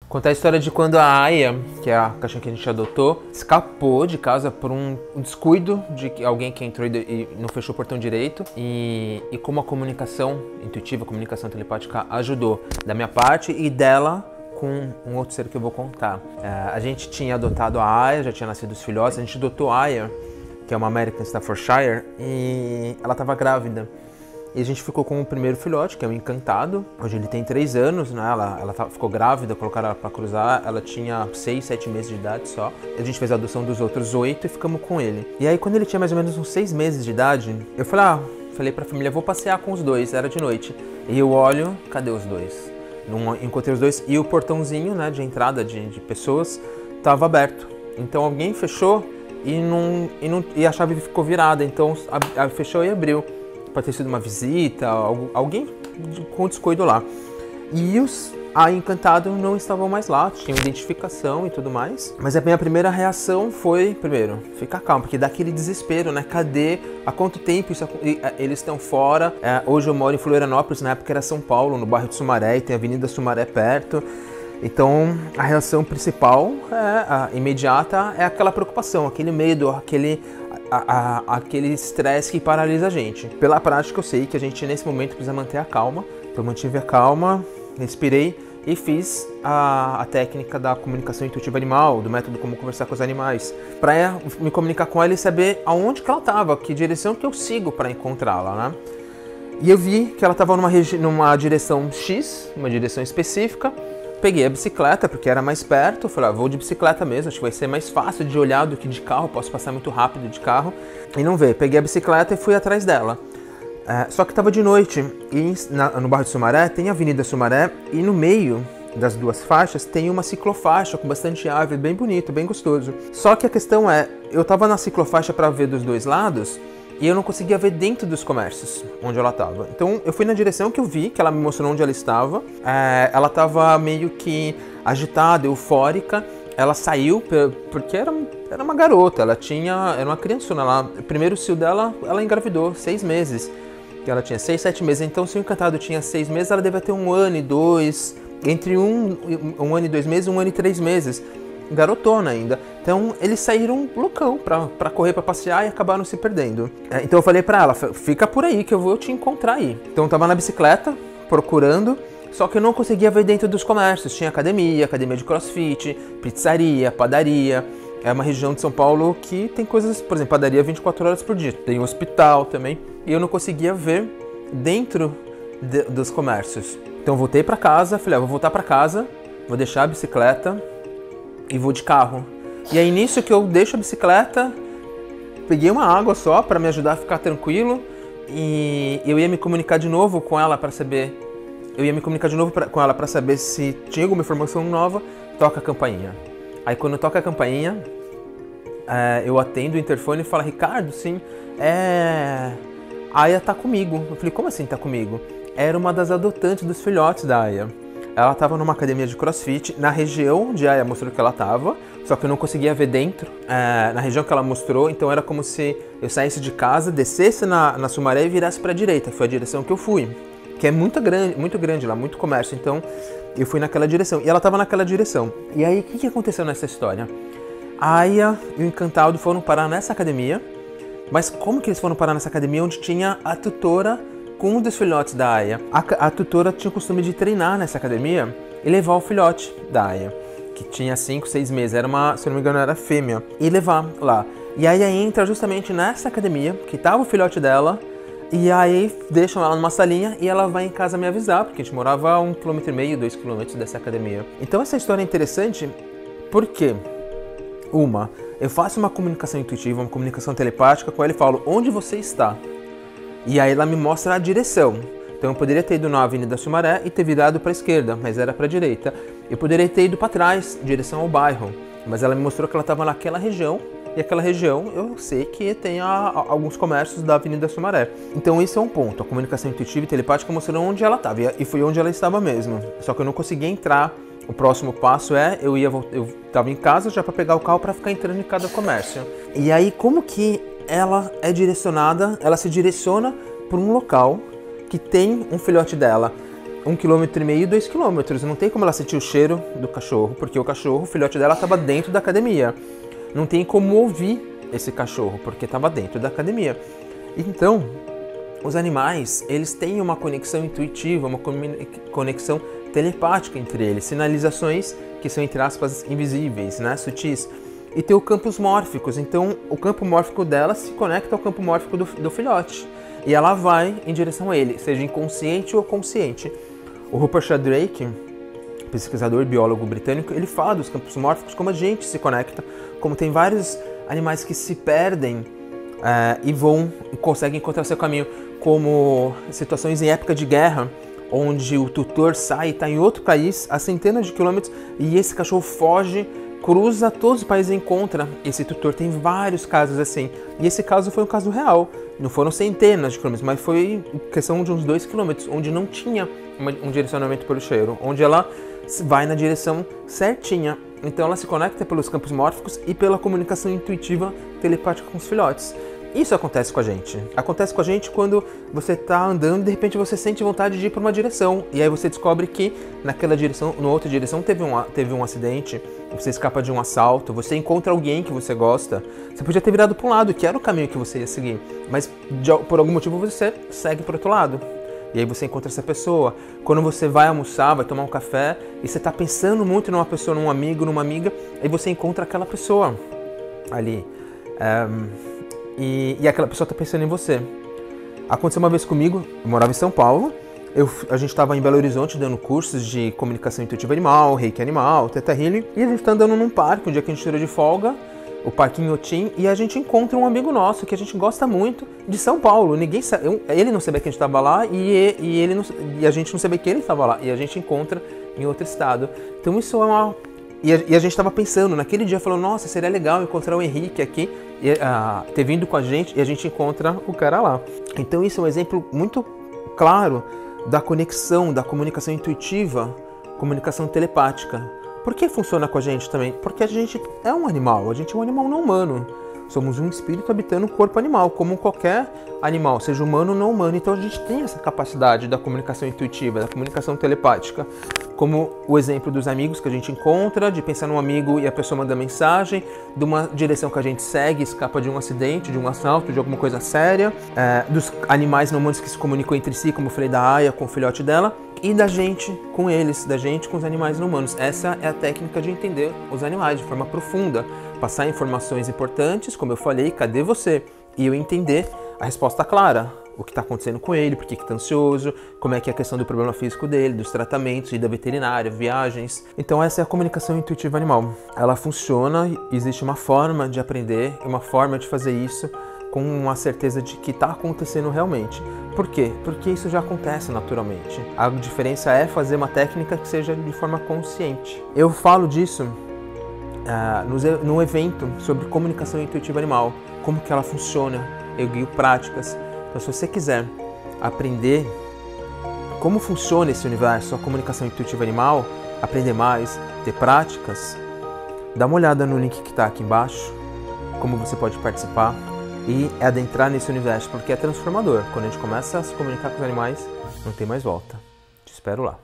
Contar a história de quando a Aya, que é a cachorra que a gente adotou, escapou de casa por um descuido de alguém que entrou e não fechou o portão direito. E como a comunicação intuitiva, a comunicação telepática ajudou da minha parte e dela com um outro ser que eu vou contar. A gente tinha adotado a Aya, já tinha nascido os filhotes, a gente adotou a Aya, que é uma American Staffordshire, e ela estava grávida. E a gente ficou com o primeiro filhote, que é o Encantado. Hoje ele tem 3 anos, né? Ela ficou grávida, colocaram ela pra cruzar. Ela tinha 6, 7 meses de idade só. A gente fez a adoção dos outros 8 e ficamos com ele. E aí quando ele tinha mais ou menos uns 6 meses de idade, eu falei pra família, vou passear com os dois, era de noite. E eu olho, cadê os dois? Não encontrei os dois e o portãozinho, né, de entrada de pessoas estava aberto. Então alguém fechou e a chave ficou virada, então fechou e abriu. Pode ter sido uma visita, alguém com descuido lá. E os Encantado não estavam mais lá, tinham identificação e tudo mais. Mas a minha primeira reação foi, primeiro, ficar calmo, porque dá aquele desespero, né? Cadê? Há quanto tempo eles estão fora? Hoje eu moro em Florianópolis, na época era São Paulo, no bairro de Sumaré, e tem a Avenida Sumaré perto. Então, a reação principal, imediata, é aquela preocupação, aquele medo, aquele estresse que paralisa a gente. Pela prática, eu sei que a gente, nesse momento, precisa manter a calma. Então, eu mantive a calma, respirei e fiz a técnica da comunicação intuitiva animal, do método como conversar com os animais, para me comunicar com ela e saber aonde que ela estava, que direção que eu sigo para encontrá-la, né? E eu vi que ela estava numa direção X, uma direção específica. Peguei a bicicleta, porque era mais perto, falei, vou de bicicleta mesmo, acho que vai ser mais fácil de olhar do que de carro, posso passar muito rápido de carro. E não ver, peguei a bicicleta e fui atrás dela. Só que estava de noite, e no bairro de Sumaré tem a Avenida Sumaré, e no meio das duas faixas tem uma ciclofaixa com bastante árvore, bem bonito, bem gostoso. Só que a questão é, eu estava na ciclofaixa para ver dos dois lados, e eu não conseguia ver dentro dos comércios onde ela estava. Então eu fui na direção que eu vi, que ela me mostrou onde ela estava. Ela estava meio que agitada, eufórica. Ela saiu porque era uma garota, era uma criançona lá. O primeiro cio dela, ela engravidou, 6 meses. Ela tinha 6, 7 meses. Então se o Encantado tinha 6 meses, ela devia ter 1 ano e 2, entre um ano e 2 meses, 1 ano e 3 meses. Garotona ainda. Então eles saíram loucão pra correr, pra passear e acabaram se perdendo. Então eu falei pra ela, fica por aí que eu vou te encontrar aí. Então eu tava na bicicleta, procurando, só que eu não conseguia ver dentro dos comércios. Tinha academia de crossfit, pizzaria, padaria. É uma região de São Paulo que tem coisas, por exemplo, padaria 24 horas por dia. Tem um hospital também. E eu não conseguia ver dentro dos comércios. Então eu voltei pra casa, falei, vou voltar pra casa, vou deixar a bicicleta e vou de carro. E aí nisso que eu deixo a bicicleta, peguei uma água só para me ajudar a ficar tranquilo e eu ia me comunicar de novo com ela para saber, se tinha alguma informação nova. Toca a campainha. Aí quando toca a campainha, eu atendo o interfone e falo, Ricardo, sim, a Aya tá comigo. Eu falei, como assim tá comigo? Era uma das adotantes dos filhotes da Aya. Ela estava numa academia de crossfit, na região onde a Aya mostrou que ela estava, só que eu não conseguia ver dentro, na região que ela mostrou, então era como se eu saísse de casa, descesse na Sumaré e virasse para a direita. Foi a direção que eu fui, que é muito grande lá, muito comércio, então eu fui naquela direção, e ela estava naquela direção. E aí, o que aconteceu nessa história? A Aya e o Encantado foram parar nessa academia, mas como que eles foram parar nessa academia onde tinha a tutora com um dos filhotes da Aya? A tutora tinha o costume de treinar nessa academia e levar o filhote da Aya, que tinha 5, 6 meses, se não me engano era fêmea, e levar lá. E a Aya entra justamente nessa academia, que tava o filhote dela, e aí deixam ela numa salinha e ela vai em casa me avisar, porque a gente morava a 1,5 km, 2 km dessa academia. Então essa história é interessante porque, eu faço uma comunicação intuitiva, uma comunicação telepática com ela e falo, onde você está? E aí ela me mostra a direção. Então eu poderia ter ido na Avenida Sumaré e ter virado para a esquerda, mas era para a direita. Eu poderia ter ido para trás, em direção ao bairro, mas ela me mostrou que ela estava naquela região, e aquela região eu sei que tem alguns comércios da Avenida Sumaré. Então esse é um ponto, a comunicação intuitiva e telepática mostrou onde ela estava, e foi onde ela estava mesmo. Só que eu não conseguia entrar. O próximo passo eu estava em casa já para pegar o carro para ficar entrando em cada comércio. E aí como que ela é direcionada, ela se direciona por um local que tem um filhote dela. 1,5 km, 2 km. Não tem como ela sentir o cheiro do cachorro, porque o filhote dela estava dentro da academia. Não tem como ouvir esse cachorro, porque estava dentro da academia. Então, os animais, eles têm uma conexão intuitiva, uma conexão telepática entre eles, sinalizações que são, entre aspas, invisíveis, né, sutis. E tem os campos mórficos, então o campo mórfico dela se conecta ao campo mórfico do filhote. E ela vai em direção a ele, seja inconsciente ou consciente. O Rupert Sheldrake, pesquisador biólogo britânico, ele fala dos campos mórficos, como a gente se conecta, como tem vários animais que se perdem e conseguem encontrar seu caminho, como situações em época de guerra, onde o tutor sai e está em outro país a centenas de quilômetros e esse cachorro foge, cruza todos os países e encontra esse tutor. Tem vários casos assim. E esse caso foi um caso real. Não foram centenas de quilômetros, mas foi questão de uns 2 quilômetros, onde não tinha um direcionamento pelo cheiro, onde ela vai na direção certinha. Então ela se conecta pelos campos mórficos e pela comunicação intuitiva telepática com os filhotes. Isso acontece com a gente. Acontece com a gente quando você está andando e de repente você sente vontade de ir para uma direção. E aí você descobre que naquela direção, na outra direção, teve um acidente, você escapa de um assalto, você encontra alguém que você gosta. Você podia ter virado para um lado, que era o caminho que você ia seguir. Mas por algum motivo você segue para o outro lado. E aí você encontra essa pessoa. Quando você vai almoçar, vai tomar um café, e você está pensando muito numa pessoa, num amigo, numa amiga, aí você encontra aquela pessoa ali. E aquela pessoa está pensando em você. Aconteceu uma vez comigo, eu morava em São Paulo, a gente estava em Belo Horizonte dando cursos de comunicação intuitiva animal, reiki animal, Theta Healing, e a gente está andando num parque, um dia que a gente tirou de folga, o Parque Inhotim, e a gente encontra um amigo nosso que a gente gosta muito de São Paulo. Ninguém sabe, ele não sabia que a gente estava lá e a gente não sabia que ele estava lá, e a gente encontra em outro estado. Então isso é uma... E a gente estava pensando, naquele dia, falou, nossa, seria legal encontrar o Henrique aqui, ter vindo com a gente, e a gente encontra o cara lá. Então isso é um exemplo muito claro da conexão, da comunicação intuitiva, comunicação telepática. Por que funciona com a gente também? Porque a gente é um animal, a gente é um animal não humano. Somos um espírito habitando um corpo animal, como qualquer animal, seja humano ou não humano. Então a gente tem essa capacidade da comunicação intuitiva, da comunicação telepática. Como o exemplo dos amigos que a gente encontra, de pensar num amigo e a pessoa manda mensagem, de uma direção que a gente segue, escapa de um acidente, de um assalto, de alguma coisa séria, dos animais não humanos que se comunicam entre si, como eu falei da Aya com o filhote dela, e da gente com eles, da gente com os animais não humanos. Essa é a técnica de entender os animais de forma profunda, passar informações importantes, como eu falei, cadê você? E eu entender a resposta clara, o que está acontecendo com ele, por que está ansioso, como é que é a questão do problema físico dele, dos tratamentos, ida veterinária, viagens. Então essa é a comunicação intuitiva animal. Ela funciona, existe uma forma de aprender, uma forma de fazer isso com uma certeza de que está acontecendo realmente. Por quê? Porque isso já acontece naturalmente. A diferença é fazer uma técnica que seja de forma consciente. Eu falo disso num evento sobre comunicação intuitiva animal, como que ela funciona, eu guio práticas. Então se você quiser aprender como funciona esse universo, a comunicação intuitiva animal, aprender mais, ter práticas, dá uma olhada no link que está aqui embaixo, como você pode participar e adentrar nesse universo, porque é transformador. Quando a gente começa a se comunicar com os animais, não tem mais volta. Te espero lá.